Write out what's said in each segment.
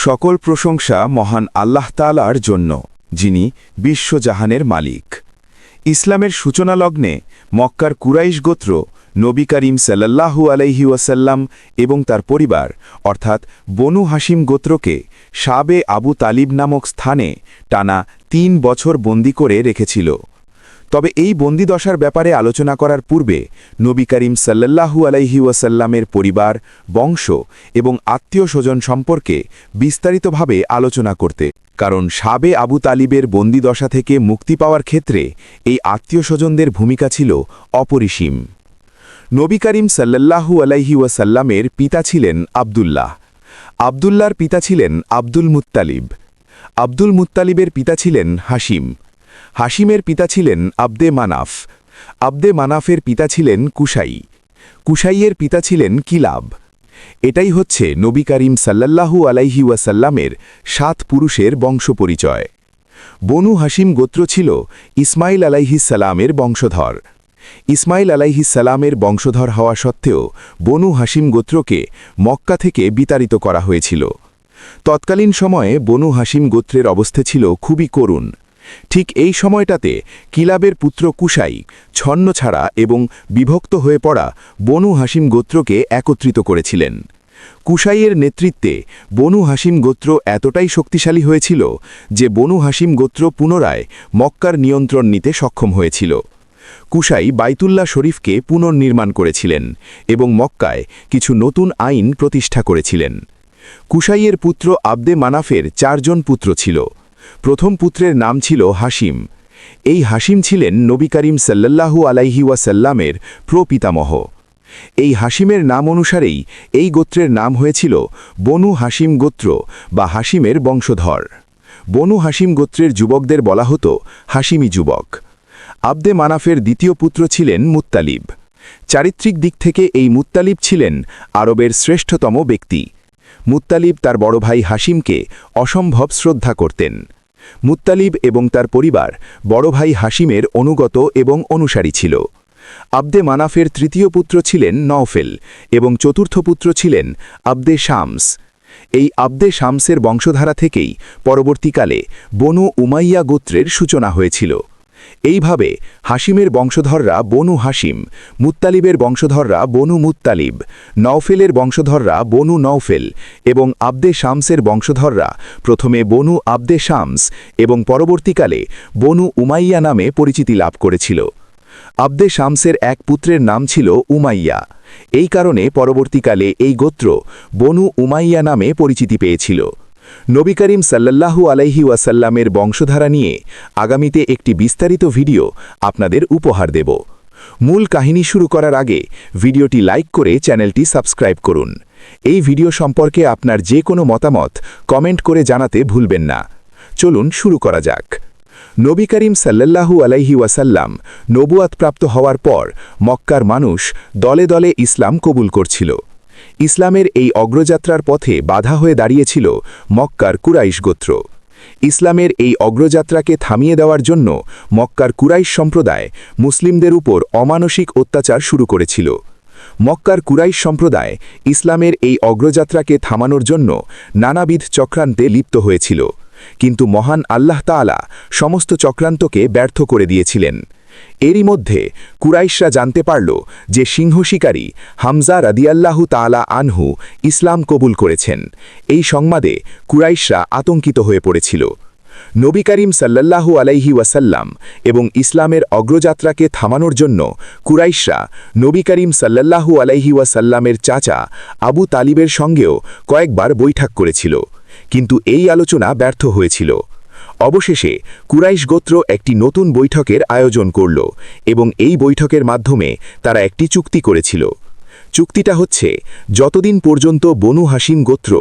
সকল প্রশংসা মহান আল্লাহ তাআলার জন্য, যিনি বিশ্বজাহানের মালিক। ইসলামের সূচনা লগ্নে মক্কার কুরাইশ গোত্র নবী করিম সাল্লাল্লাহু আলাইহি ওয়াসাল্লাম এবং তার পরিবার অর্থাৎ বনু হাশিম গোত্রকে শাবে আবু তালিব নামক স্থানে টানা ৩ বছর বন্দী করে রেখেছিল। তবে এই বন্দিদশার ব্যাপারে আলোচনা করার পূর্বে নবী করিম সাল্লাল্লাহু আলাইহি ওয়াসাল্লামের পরিবার, বংশ এবং আত্মীয় স্বজন সম্পর্কে বিস্তারিতভাবে আলোচনা করতে, কারণ শাবে আবু তালিবের বন্দিদশা থেকে মুক্তি পাওয়ার ক্ষেত্রে এই আত্মীয় স্বজনদের ভূমিকা ছিল অপরিসীম। নবী করিম সাল্লাল্লাহু আলাইহি ওয়াসাল্লামের পিতা ছিলেন আবদুল্লাহ। আবদুল্লাহর পিতা ছিলেন আব্দুল মুত্তালিব। আব্দুল মুত্তালিবের পিতা ছিলেন হাশিম। হাশিমের পিতা ছিলেন আব্দে মানাফ। আব্দে মানাফের পিতা ছিলেন কুসাই। কুসাইয়ের পিতা ছিলেন কিলাব। এটাই হচ্ছে নবী করিম সাল্লাল্লাহু আলাইহি ওয়াসাল্লামের 7 পুরুষের বংশপরিচয়। বনু হাশিম গোত্র ছিল ইসমাইল আলাইহিস সালামের বংশধর। ইসমাইল আলাইহিস সালামের বংশধর হওয়া সত্ত্বেও বনু হাশিম গোত্রকে মক্কা থেকে বিতাড়িত করা হয়েছিল। তৎকালীন সময়ে বনু হাশিম গোত্রের অবস্থা ছিল খুবই করুণ। ঠিক এই সময়টাতে কিলাবের পুত্র কুসাই ছন্নছাড়া এবং বিভক্ত হয়ে পড়া বনু হাশিম গোত্রকে একত্রিত করেছিলেন। কুসাইয়ের নেতৃত্বে বনু হাশিম গোত্র এতটাই শক্তিশালী হয়েছিল যে বনু হাশিম গোত্র পুনরায় মক্কার নিয়ন্ত্রণ নিতে সক্ষম হয়েছিল। কুসাই বাইতুল্লাহ শরীফকে পুনর্নির্মাণ করেছিলেন এবং মক্কায় কিছু নতুন আইন প্রতিষ্ঠা করেছিলেন। কুসাইয়ের পুত্র আব্দে মানাফের 4 জন পুত্র ছিল। প্রথম পুত্রের নাম ছিল হাশিম। এই হাশিম ছিলেন নবী করিম সাল্লাল্লাহু আলাইহি ওয়াসাল্লামের প্রপিতামহ। এই হাশিমের নাম অনুসারেই এই গোত্রের নাম হয়েছিল বনু হাশিম গোত্র বা হাশিমের বংশধর। বনু হাশিম গোত্রের যুবকদের বলা হতো হাশিমি যুবক। আব্দে মানাফের দ্বিতীয় পুত্র ছিলেন মুত্তালিব। চারিত্রিক দিক থেকে এই মুত্তালিব ছিলেন আরবের শ্রেষ্ঠতম ব্যক্তি। মুত্তালিব তার বড় ভাই হাশিমকে অসম্ভব শ্রদ্ধা করতেন। মুত্তালিব এবং তার পরিবার বড় ভাই হাশিমের অনুগত এবং অনুসারী ছিল। আব্দে মানাফের তৃতীয় পুত্র ছিলেন নওফেল এবং চতুর্থ পুত্র ছিলেন আব্দে শামস। এই আব্দে শামসের বংশধারা থেকেই পরবর্তীকালে বনু উমাইয়া গোত্রের সূচনা হয়েছিল। এইভাবে হাশিমের বংশধররা বনু হাশিম, মুত্তালিবের বংশধররা বনু মুত্তালিব, নওফেলের বংশধররা বনু নওফেল এবং আব্দে শামসের বংশধররা প্রথমে বনু আব্দে শামস এবং পরবর্তীকালে বনু উমাইয়া নামে পরিচিতি লাভ করেছিল। আব্দে শামসের এক পুত্রের নাম ছিল উমাইয়া। এই কারণে পরবর্তীকালে এই গোত্র বনু উমাইয়া নামে পরিচিতি পেয়েছিল। নবী করিম সাল্লাল্লাহু আলাইহি ওয়াসাল্লামের বংশধারা নিয়ে আগামীতে একটি বিস্তারিত ভিডিও আপনাদের উপহার দেব। মূল কাহিনী শুরু করার আগে ভিডিওটি লাইক করে চ্যানেলটি সাবস্ক্রাইব করুন। এই ভিডিও সম্পর্কে আপনার যে কোনো মতামত কমেন্ট করে জানাতে ভুলবেন না। চলুন শুরু করা যাক। নবী করিম সাল্লাল্লাহু আলাইহি ওয়াসাল্লাম নবুয়াত প্রাপ্ত হওয়ার পর মক্কার মানুষ দলে দলে ইসলাম কবুল করছিল। ইসলামের এই অগ্রযাত্রার পথে বাধা হয়ে দাঁড়িয়েছিল মক্কার কুরাইশ গোত্র। ইসলামের এই অগ্রযাত্রাকে থামিয়ে দেওয়ার জন্য মক্কার কুরাইশ সম্প্রদায় মুসলিমদের উপর অমানসিক অত্যাচার শুরু করেছিল। মক্কার কুরাইশ সম্প্রদায় ইসলামের এই অগ্রযাত্রাকে থামানোর জন্য নানাবিধ চক্রান্তে লিপ্ত হয়েছিল, কিন্তু মহান আল্লাহ তাআলা সমস্ত চক্রান্তকে ব্যর্থ করে দিয়েছিলেন। এরই মধ্যে কুরাইশরা জানতে পারল যে সিংহ শিকারী হামজা রাদিয়াল্লাহু তাআলা আনহু ইসলাম কবুল করেছেন। এই সংবাদে কুরাইশরা আতঙ্কিত হয়ে পড়েছিল। নবী করিম সাল্লাল্লাহু আলাইহি ওয়াসাল্লাম এবং ইসলামের অগ্রযাত্রাকে থামানোর জন্য কুরাইশরা নবী করিম সাল্লাল্লাহু আলাইহি ওয়াসাল্লামের চাচা আবু তালিবের সঙ্গেও কয়েকবার বৈঠক করেছিল, কিন্তু এই আলোচনা ব্যর্থ হয়েছিল। অবশেষে কুরাইশ গোত্র একটি নতুন বৈঠকের আয়োজন করল এবং এই বৈঠকের মাধ্যমে তারা একটি চুক্তি করেছিল। চুক্তিটা হচ্ছে, যতদিন পর্যন্ত বনু হাশিম গোত্র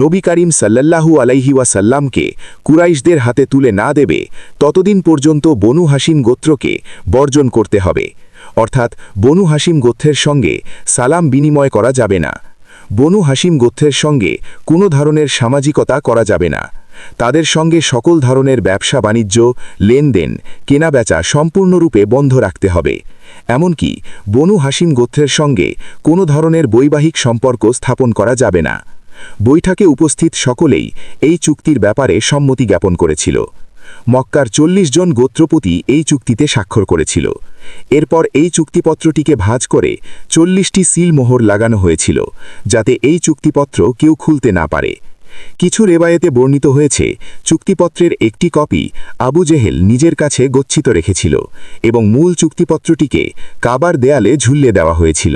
নবী করিম সাল্লাল্লাহু আলাইহি ওয়াসাল্লামকে কুরাইশদের হাতে তুলে না দেবে, ততদিন পর্যন্ত বনু হাশিম গোত্রকে বর্জন করতে হবে। অর্থাৎ বনু হাশিম গোত্রের সঙ্গে সালাম বিনিময় করা যাবে না। বনু হাশিম গোত্রের সঙ্গে কোনো ধরনের সামাজিকতা করা যাবে না। তাদের সঙ্গে সকল ধরনের ব্যবসা বাণিজ্য, লেনদেন, কেনাবেচা সম্পূর্ণরূপে বন্ধ রাখতে হবে। এমনকি বনু হাশিম গোত্রের সঙ্গে কোনো ধরনের বৈবাহিক সম্পর্ক স্থাপন করা যাবে না। বৈঠকে উপস্থিত সকলেই এই চুক্তির ব্যাপারে সম্মতি জ্ঞাপন করেছিল। মক্কার ৪০ জন গোত্রপতি এই চুক্তিতে স্বাক্ষর করেছিল। এরপর এই চুক্তিপত্রটিকে ভাঁজ করে ৪০টি সিল মোহর লাগানো হয়েছিল, যাতে এই চুক্তিপত্র কেউ খুলতে না পারে। কিছু রেবায়েতে বর্ণিত হয়েছে, চুক্তিপত্রের একটি কপি আবু জেহেল নিজের কাছে গচ্ছিত রেখেছিল এবং মূল চুক্তিপত্রটিকে কাবার দেয়ালে ঝুলিয়ে দেওয়া হয়েছিল।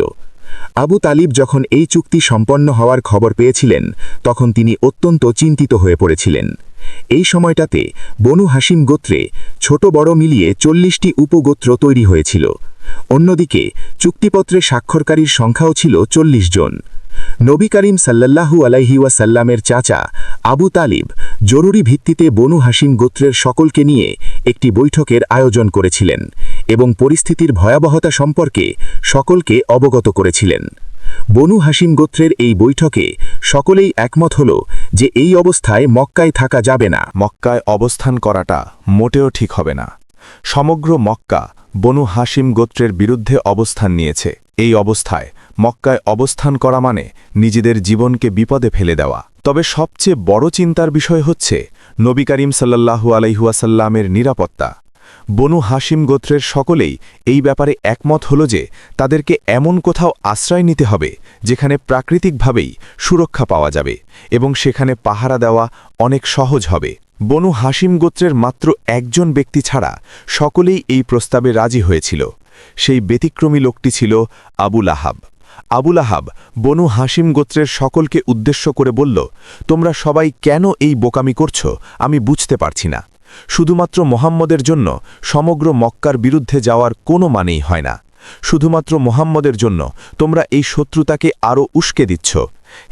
আবু তালিব যখন এই চুক্তি সম্পন্ন হওয়ার খবর পেয়েছিলেন, তখন তিনি অত্যন্ত চিন্তিত হয়ে পড়েছিলেন। এই সময়টাতে বনু হাশিম গোত্রে ছোট বড় মিলিয়ে ৪০টি উপগোত্র তৈরি হয়েছিল। অন্যদিকে চুক্তিপত্রে স্বাক্ষরকারীর সংখ্যাও ছিল ৪০ জন। নবী করিম সাল্লাল্লাহু আলাইহি ওয়াসাল্লামের চাচা আবু তালিব জরুরি ভিত্তিতে বনু হাশিম গোত্রের সকলকে নিয়ে একটি বৈঠকের আয়োজন করেছিলেন এবং পরিস্থিতির ভয়াবহতা সম্পর্কে সকলকে অবগত করেছিলেন। বনু হাশিম গোত্রের এই বৈঠকে সকলেই একমত হল যে এই অবস্থায় মক্কায় থাকা যাবে না। মক্কায় অবস্থান করাটা মোটেও ঠিক হবে না। সমগ্র মক্কা বনু হাশিম গোত্রের বিরুদ্ধে অবস্থান নিয়েছে। এই অবস্থায় মক্কায় অবস্থান করা মানে নিজেদের জীবনকে বিপদে ফেলে দেওয়া। তবে সবচেয়ে বড় চিন্তার বিষয় হচ্ছে নবী করিম সাল্লাল্লাহু আলাইহি ওয়াসাল্লামের নিরাপত্তা। বনু হাশিম গোত্রের সকলেই এই ব্যাপারে একমত হল যে তাদেরকে এমন কোথাও আশ্রয় নিতে হবে যেখানে প্রাকৃতিকভাবেই সুরক্ষা পাওয়া যাবে এবং সেখানে পাহারা দেওয়া অনেক সহজ হবে। বনু হাশিম গোত্রের মাত্র একজন ব্যক্তি ছাড়া সকলেই এই প্রস্তাবে রাজি হয়েছিল। সেই ব্যতিক্রমী লোকটি ছিল আবু লাহাব। আবু লাহাব বনু হাশিম গোত্রের সকলকে উদ্দেশ্য করে বলল, তোমরা সবাই কেন এই বোকামি করছ আমি বুঝতে পারছি না। শুধুমাত্র মোহাম্মদের জন্য সমগ্র মক্কার বিরুদ্ধে যাওয়ার কোনো মানেই হয় না। শুধুমাত্র মোহাম্মদের জন্য তোমরা এই শত্রুতাকে আরও উস্কে দিচ্ছ।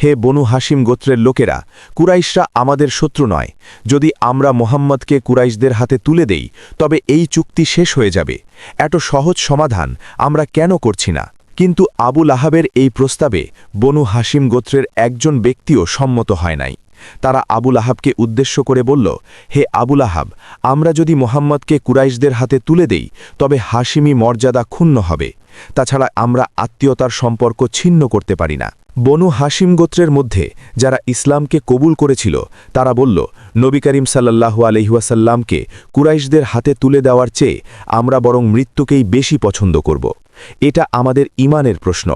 হে বনু হাশিম গোত্রের লোকেরা, কুরাইশরা আমাদের শত্রু নয়। যদি আমরা মোহাম্মদকে কুরাইশদের হাতে তুলে দেই তবে এই চুক্তি শেষ হয়ে যাবে। এত সহজ সমাধান আমরা কেন করছি না? কিন্তু আবু লাহাবের এই প্রস্তাবে বনু হাশিম গোত্রের একজন ব্যক্তিও সম্মত হয় নাই। তারা আবু লাহাবকে উদ্দেশ্য করে বলল, হে আবু লাহাব, আমরা যদি মোহাম্মদকে কুরাইশদের হাতে তুলে দেই তবে হাশিমি মর্যাদা ক্ষুণ্ণ হবে। তাছাড়া আমরা আত্মীয়তার সম্পর্ক ছিন্ন করতে পারি না। বনু হাশিম গোত্রের মধ্যে যারা ইসলামকে কবুল করেছিল তারা বলল, নবী করিম সাল্লাল্লাহু আলাইহি ওয়াসাল্লামকে কুরাইশদের হাতে তুলে দেওয়ার চেয়ে আমরা বরং মৃত্যুকেই বেশি পছন্দ করব। এটা আমাদের ঈমানের প্রশ্ন।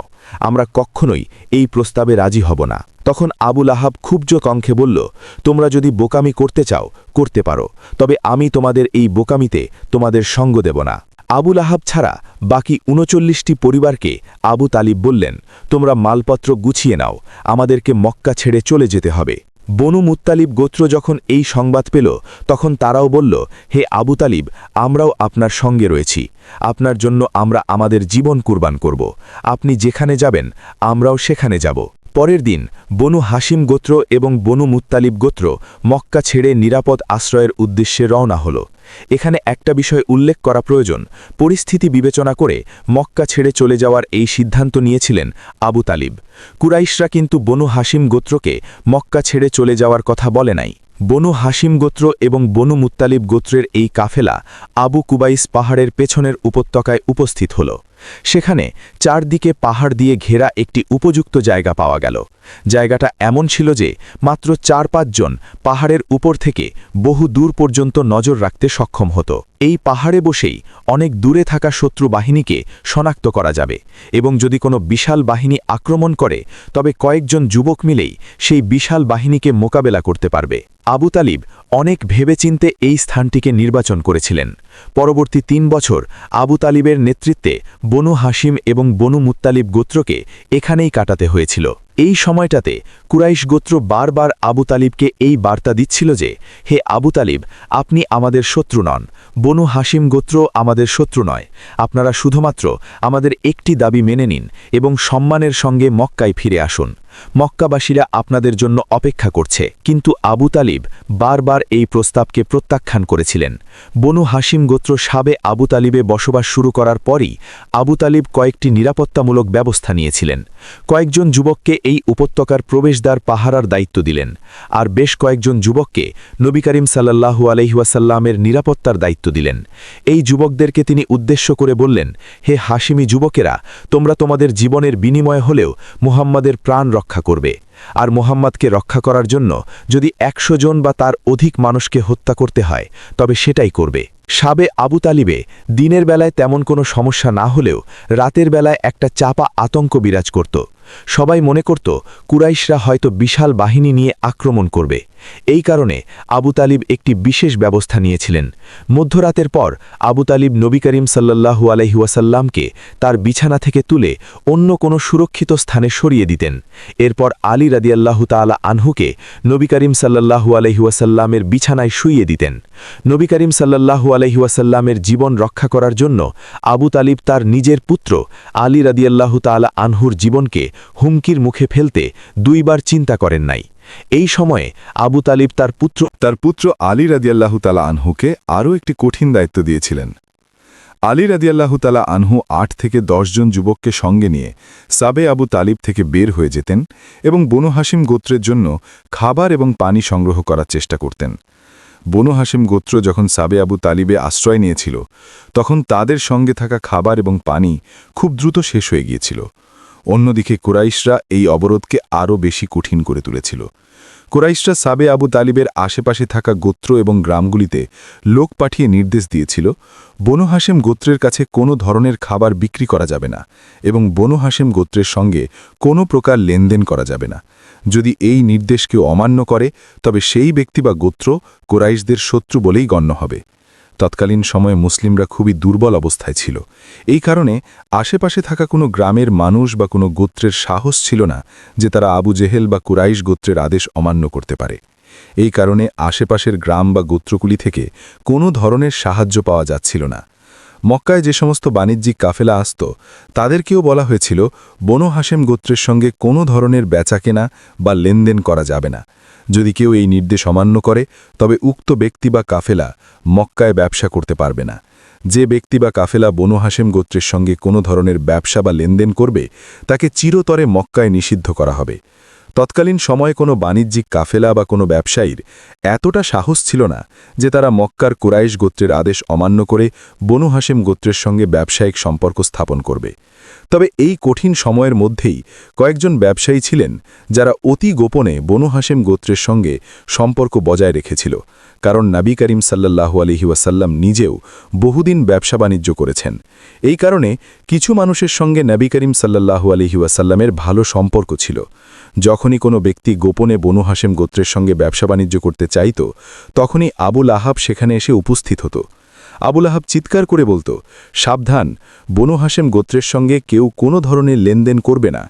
আমরা কখনোই এই প্রস্তাবে রাজি হব না। তখন আবু লাহাব ক্ষুব্ধ কণ্ঠে বলল, তোমরা যদি বোকামি করতে চাও করতে পারো, তবে আমি তোমাদের এই বোকামিতে তোমাদের সঙ্গ দেব না। আবু লাহাব ছাড়া বাকি ৩৯টি পরিবারকে আবু তালিব বললেন, তোমরা মালপত্র গুছিয়ে নাও, আমাদেরকে মক্কা ছেড়ে চলে যেতে হবে। বনু মুত্তালিব গোত্র যখন এই সংবাদ পেল তখন তারাও বলল, হে আবু তালিব, আমরাও আপনার সঙ্গে রয়েছি। আপনার জন্য আমরা আমাদের জীবন কুরবান করব। আপনি যেখানে যাবেন আমরাও সেখানে যাব। পরের দিন বনু হাশিম গোত্র এবং বনু মুত্তালিব গোত্র মক্কা ছেড়ে নিরাপদ আশ্রয়ের উদ্দেশ্যে রওনা হল। এখানে একটা বিষয় উল্লেখ করা প্রয়োজন। পরিস্থিতি বিবেচনা করে মক্কা ছেড়ে চলে যাওয়ার এই সিদ্ধান্ত নিয়েছিলেন আবু তালিব। কুরাইশরা কিন্তু বনু হাশিম গোত্রকে মক্কা ছেড়ে চলে যাওয়ার কথা বলে নাই। বনু হাশিম গোত্র এবং বনু মুত্তালিব গোত্রের এই কাফেলা আবু কুবাইস পাহাড়ের পেছনের উপত্যকায় উপস্থিত হল। সেখানে চারদিকে পাহাড় দিয়ে ঘেরা একটি উপযুক্ত জায়গা পাওয়া গেল। জায়গাটা এমন ছিল যে মাত্র ৪-৫ জন পাহাড়ের উপর থেকে বহু দূর পর্যন্ত নজর রাখতে সক্ষম হতো। এই পাহাড়ে বসেই অনেক দূরে থাকা শত্রু বাহিনীকে শনাক্ত করা যাবে এবং যদি কোনো বিশাল বাহিনী আক্রমণ করে তবে কয়েকজন যুবক মিলেই সেই বিশাল বাহিনীকে মোকাবেলা করতে পারবে। আবু তালিব অনেক ভেবেচিন্তে এই স্থানটিকে নির্বাচন করেছিলেন। পরবর্তী ৩ বছর আবু তালিবের নেতৃত্বে বনু হাশিম এবং বনু মুত্তালিব গোত্রকে এখানেই কাটাতে হয়েছিল। এই সময়টাতে কুরাইশ গোত্র বারবার আবু তালিবকে এই বার্তা দিচ্ছিল যে, হে আবু তালিব, আপনি আমাদের শত্রু নন। বনু হাশিম গোত্র আমাদের শত্রু নয়। আপনারা শুধুমাত্র আমাদের একটি দাবি মেনে নিন এবং সম্মানের সঙ্গে মক্কায় ফিরে আসুন। মক্কাবাসীরা আপনাদের জন্য অপেক্ষা করছে। কিন্তু আবু তালিব বারবার এই প্রস্তাবকে প্রত্যাখ্যান করেছিলেন। বনু হাশিম গোত্র সাবে আবু তালিবে বসবাস শুরু করার পরই আবু তালিব কয়েকটি নিরাপত্তামূলক ব্যবস্থা নিয়েছিলেন। কয়েকজন যুবককে এই উপত্যকার প্রবেশদ্বার পাহারার দায়িত্ব দিলেন, আর বেশ কয়েকজন যুবককে নবী করিম সাল্লাল্লাহু আলাইহি ওয়াসাল্লামের নিরাপত্তার দায়িত্ব দিলেন। এই যুবকদেরকে তিনি উদ্দেশ্য করে বললেন, হে হাশিমি যুবকেরা, তোমরা তোমাদের জীবনের বিনিময়ে হলেও মুহাম্মাদের প্রাণ রক্ষা করবে আর মুহাম্মাদকে রক্ষা করার জন্য যদি 100 জন বা তার অধিক মানুষকে হত্যা করতে হয় তবে সেটাই করবে। শাবে আবু তালিবে দিনের বেলায় তেমন কোনো সমস্যা না হলেও রাতের বেলায় একটা চাপা আতঙ্ক বিরাজ করত। সবাই মনে করত কুরাইশরা হয়তো বিশাল বাহিনী নিয়ে আক্রমণ করবে। এই কারণে আবু তালিব একটি বিশেষ ব্যবস্থা নিয়েছিলেন। মধ্যরাতের পর আবু তালিব নবী করিম সাল্লাল্লাহু আলাইহি ওয়াসাল্লামকে তার বিছানা থেকে তুলে অন্য কোনো সুরক্ষিত স্থানে সরিয়ে দিতেন। এরপর আলী রাদিয়াল্লাহু তাআলা আনহুকে নবী করিম সাল্লাল্লাহু আলাইহি ওয়াসাল্লামের বিছানায় শুইয়ে দিতেন। নবী করিম সাল্লাল্লাহু আলাইহি ওয়াসাল্লামের জীবন রক্ষা করার জন্য আবু তালিব তার নিজের পুত্র আলী রাদিয়াল্লাহু তাআলা আনহুর জীবনকে হুমকির মুখে ফেলতে দুইবার চিন্তা করেন নাই। এই সময়ে আবু তালিব তার পুত্র আলী রাদিয়াল্লাহু তাআলা আনহুকে আরও একটি কঠিন দায়িত্ব দিয়েছিলেন। আলী রাদিয়াল্লাহু তাআলা আনহু 8 থেকে 10 জন যুবককে সঙ্গে নিয়ে সাবে আবু তালিব থেকে বের হয়ে যেতেন এবং বনু হাশিম গোত্রের জন্য খাবার এবং পানি সংগ্রহ করার চেষ্টা করতেন। বনু হাশিম গোত্র যখন সাবে আবু তালিবে আশ্রয় নিয়েছিল তখন তাদের সঙ্গে থাকা খাবার এবং পানি খুব দ্রুত শেষ হয়ে গিয়েছিল। অন্যদিকে কুরাইশরা এই অবরোধকে আরও বেশি কঠিন করে তুলেছিল। কুরাইশরা সাবে আবু তালিবের আশেপাশে থাকা গোত্র এবং গ্রামগুলিতে লোক পাঠিয়ে নির্দেশ দিয়েছিল বনু হাশিম গোত্রের কাছে কোনো ধরনের খাবার বিক্রি করা যাবে না এবং বনু হাশিম গোত্রের সঙ্গে কোনো প্রকার লেনদেন করা যাবে না। যদি এই নির্দেশ কেউ অমান্য করে তবে সেই ব্যক্তি বা গোত্র কুরাইশদের শত্রু বলেই গণ্য হবে। তৎকালীন সময়ে মুসলিমরা খুবই দুর্বল অবস্থায় ছিল। এই কারণে আশেপাশে থাকা কোনো গ্রামের মানুষ বা কোনো গোত্রের সাহস ছিল না যে তারা আবু জেহেল বা কুরাইশ গোত্রের আদেশ অমান্য করতে পারে। এই কারণে আশেপাশের গ্রাম বা গোত্রগুলি থেকে কোনো ধরনের সাহায্য পাওয়া যাচ্ছিল না। মক্কায় যে সমস্ত বাণিজ্যিক কাফেলা আসত তাদেরকেও বলা হয়েছিল বনু হাশিম গোত্রের সঙ্গে কোনো ধরনের বেচাকেনা বা লেনদেন করা যাবে না। যদি কেউ এই নির্দেশ অমান্য করে তবে উক্ত ব্যক্তি বা কাফেলা মক্কায় ব্যবসা করতে পারবে না। যে ব্যক্তি বা কাফেলা বনু হাশিম গোত্রের সঙ্গে কোনো ধরনের ব্যবসা বা লেনদেন করবে তাকে চিরতরে মক্কায় নিষিদ্ধ করা হবে। তৎকালীন সময়ে কোনো বাণিজ্যিক কাফেলা বা কোনো ব্যবসায়ীর এতটা সাহস ছিল না যে তারা মক্কার কুরাইশ গোত্রের আদেশ অমান্য করে বনু হাশিম গোত্রের সঙ্গে ব্যবসায়িক সম্পর্ক স্থাপন করবে। তবে এই কঠিন সময়ের মধ্যেই কয়েকজন ব্যবসায়ী ছিলেন যারা অতি গোপনে বনু হাশিম গোত্রের সঙ্গে সম্পর্ক বজায় রেখেছিল, কারণ নবী করিম সাল্লাল্লাহু আলাইহি ওয়াসাল্লাম নিজেও বহুদিন ব্যবসা বাণিজ্য করেছেন। এই কারণে কিছু মানুষের সঙ্গে নবী করিম সাল্লাল্লাহু আলাইহি ওয়াসাল্লামের ভালো সম্পর্ক ছিল। যখনই কোনো ব্যক্তি গোপনে বনু হাশিম গোত্রের সঙ্গে ব্যবসা বাণিজ্য করতে চাইত তখনই আবুল আহাব সেখানে এসে উপস্থিত হতো। আবুল আহাব চিৎকার করে বলত, সাবধান, বনু হাশিম গোত্রের সঙ্গে কেউ কোনো ধরনের লেনদেন করবে না।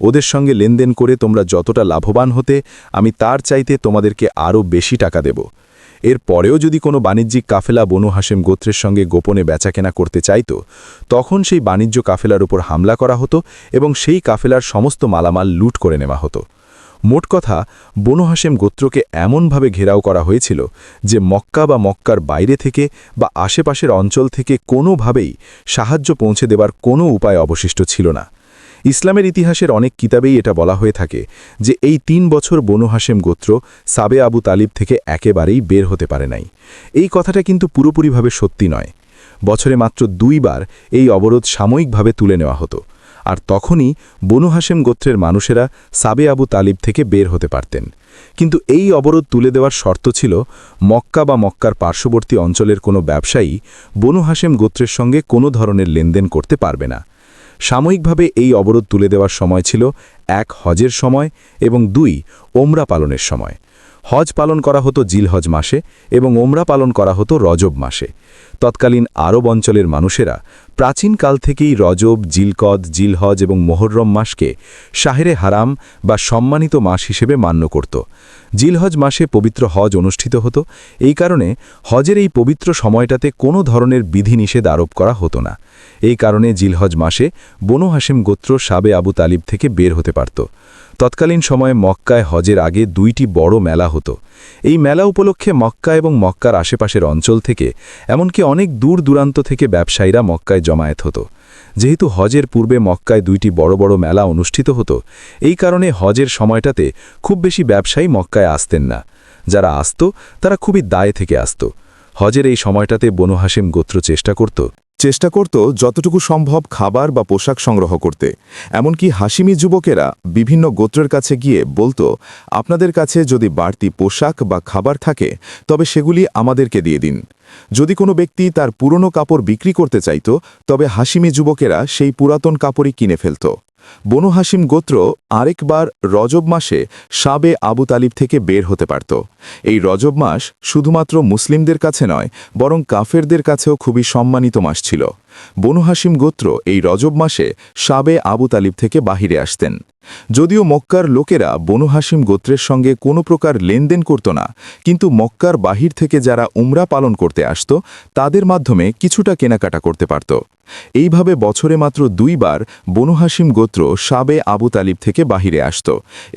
ওদের সঙ্গে লেনদেন করে তোমরা যতটা লাভবান হতে আমি তার চাইতে তোমাদেরকে আরও বেশি টাকা দেব। এর পরেও যদি কোনো বাণিজ্যিক কাফেলা বনু হাশিম গোত্রের সঙ্গে গোপনে বেচাকেনা করতে চাইত তখন সেই বাণিজ্য কাফেলার উপর হামলা করা হতো এবং সেই কাফেলার সমস্ত মালামাল লুট করে নেওয়া হতো। মোট কথা, বনু হাশিম গোত্রকে এমনভাবে ঘেরাও করা হয়েছিল যে মক্কা বা মক্কার বাইরে থেকে বা আশেপাশের অঞ্চল থেকে কোনোভাবেই সাহায্য পৌঁছে দেবার কোনো উপায় অবশিষ্ট ছিল না। ইসলামের ইতিহাসের অনেক কিতাবেই এটা বলা হয়ে থাকে যে এই 3 বছর বনু হাশিম গোত্র সাবে আবু তালিব থেকে একেবারেই বের হতে পারে নাই। এই কথাটা কিন্তু পুরোপুরিভাবে সত্যি নয়। বছরে মাত্র 2 বার এই অবরোধ সাময়িকভাবে তুলে নেওয়া হতো, আর তখনই বনু হাশিম গোত্রের মানুষেরা সাবে আবু তালিব থেকে বের হতে পারতেন। কিন্তু এই অবরোধ তুলে দেওয়ার শর্ত ছিল মক্কা বা মক্কার পার্শ্ববর্তী অঞ্চলের কোনো ব্যবসায়ী বনু হাশিম গোত্রের সঙ্গে কোনো ধরনের লেনদেন করতে পারবে না। সাময়িকভাবে এই অবরোধ তুলে দেওয়ার সময় ছিল 1 হজের সময় এবং 2 ওমরা পালনের সময়। হজ পালন করা হতো জিলহজ মাসে এবং ওমরা পালন করা হতো রজব মাসে। তৎকালীন আরব অঞ্চলের মানুষেরা প্রাচীনকাল থেকেই রজব, জিলকদ, জিলহজ এবং মোহররম মাসকে শাহরে হারাম বা সম্মানিত মাস হিসেবে মান্য করত। জিলহজ মাসে পবিত্র হজ অনুষ্ঠিত হতো। এই কারণে হজের এই পবিত্র সময়টাতে কোনো ধরনের বিধিনিষেধ আরোপ করা হতো না। এই কারণে জিলহজ মাসে বনু হাশিম গোত্র সাবে আবু তালিব থেকে বের হতে পারত। তৎকালীন সময়ে মক্কায় হজের আগে 2টি বড় মেলা হতো। এই মেলা উপলক্ষে মক্কা এবং মক্কার আশেপাশের অঞ্চল থেকে এমনকি অনেক দূর দূরান্ত থেকে ব্যবসায়ীরা মক্কায় জমায়েত হতো। যেহেতু হজের পূর্বে মক্কায় 2টি বড় বড় মেলা অনুষ্ঠিত হতো, এই কারণে হজের সময়টাতে খুব বেশি ব্যবসায়ী মক্কায় আসতেন না। যারা আসত তারা খুবই দায় থেকে আসত। হজের এই সময়টাতে বনু হাশিম গোত্র চেষ্টা করত চেষ্টা করত যতটুকু সম্ভব খাবার বা পোশাক সংগ্রহ করতে। এমনকি হাশিমি যুবকেরা বিভিন্ন গোত্রের কাছে গিয়ে বলতো, আপনাদের কাছে যদি বাড়তি পোশাক বা খাবার থাকে তবে সেগুলি আমাদেরকে দিয়ে দিন। যদি কোনো ব্যক্তি তার পুরনো কাপড় বিক্রি করতে চাইত তবে হাশিমি যুবকেরা সেই পুরাতন কাপড়ই কিনে ফেলত। বনু হাশিম গোত্র আরেকবার রজব মাসে শাবে আবু তালিব থেকে বের হতে পারত। এই রজব মাস শুধুমাত্র মুসলিমদের কাছে নয়, বরং কাফেরদের কাছেও খুবই সম্মানিত মাস ছিল। বনু হাশিম গোত্র এই রজব মাসে শাবে আবু তালিব থেকে বাহিরে আসতেন। যদিও মক্কার লোকেরা বনু হাশিম গোত্রের সঙ্গে কোনো প্রকার লেনদেন করত না, কিন্তু মক্কার বাহির থেকে যারা উমরা পালন করতে আসত তাদের মাধ্যমে কিছুটা কেনাকাটা করতে পারত। এইভাবে বছরে মাত্র 2 বার বনু হাশিম গোত্র শাবে আবু তালিব থেকে বাহিরে আসত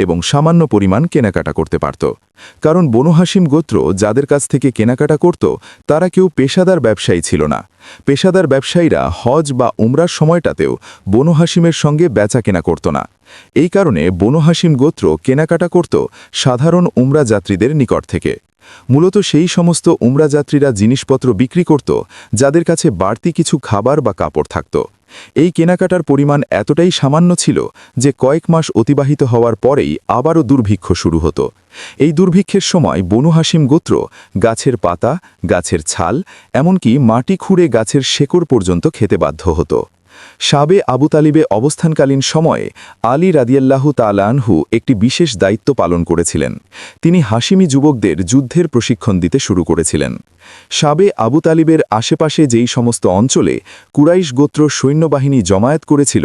এবং সামান্য পরিমাণ কেনাকাটা করতে পারত। কারণ বনু হাশিম গোত্র যাদের কাছ থেকে কেনাকাটা করত তারা কেউ পেশাদার ব্যবসায়ী ছিল না। পেশাদার ব্যবসায়ীরা হজ বা উমরার সময়টাতেও বনু হাশিমের সঙ্গে বেচা কেনা করত না। এই কারণে বনু হাশিম গোত্র কেনাকাটা করত সাধারণ উমরা যাত্রীদের নিকট থেকে। মূলত সেই সমস্ত উমরা যাত্রীরা জিনিসপত্র বিক্রি করত যাদের কাছে বাড়তি কিছু খাবার বা কাপড় থাকত। এই কেনাকাটার পরিমাণ এতটাই সামান্য ছিল যে কয়েক মাস অতিবাহিত হওয়ার পরেই আবারও দুর্ভিক্ষ শুরু হতো। এই দুর্ভিক্ষের সময় বনু হাশিম গোত্র গাছের পাতা, গাছের ছাল, এমনকি মাটি খুঁড়ে গাছের শেকড় পর্যন্ত খেতে বাধ্য হতো। শাবে আবু তালিবে অবস্থানকালীন সময়ে আলী রাদিয়াল্লাহু তাআলা আনহু একটি বিশেষ দায়িত্ব পালন করেছিলেন। তিনি হাশিমি যুবকদের যুদ্ধের প্রশিক্ষণ দিতে শুরু করেছিলেন। শাবে আবু তালিবের আশেপাশে যেই সমস্ত অঞ্চলে কুরাইশ গোত্র সৈন্যবাহিনী জমায়েত করেছিল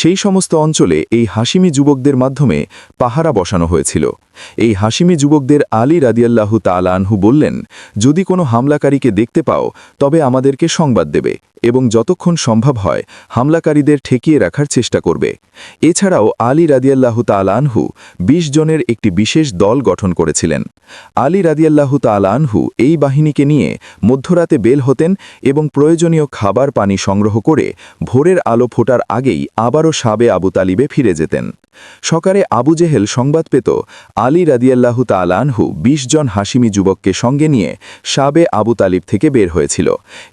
সেই সমস্ত অঞ্চলে এই হাশিমি যুবকদের মাধ্যমে পাহারা বসানো হয়েছিল। এই হাশিমি যুবকদের আলী রাদিয়াল্লাহু তাআলা আনহু বললেন, যদি কোনো হামলাকারীকে দেখতে পাও তবে আমাদেরকে সংবাদ দেবে এবং যতক্ষণ সম্ভব হয় হামলাকারীদের ঠেকিয়ে রাখার চেষ্টা করবে। এছাড়াও আলী রাদিয়াল্লাহু তাআলা আনহু 20 জনের একটি বিশেষ দল গঠন করেছিলেন। আলী রাদিয়াল্লাহু তাআলা আনহু এই বাহিনীকে নিয়ে মধ্যরাতে বের হতেন এবং প্রয়োজনীয় খাবার পানি সংগ্রহ করে ভোরের আলো ফোটার আগেই আবারও শাবে আবু তালিবে ফিরে যেতেন। সকালে আবু জেহেল সংবাদ পেত আলী রাদিয়াল্লাহু তাআলা আনহু 20 জন হাশিমি যুবককে সঙ্গে নিয়ে শাবে আবু তালিব থেকে বের হয়েছিল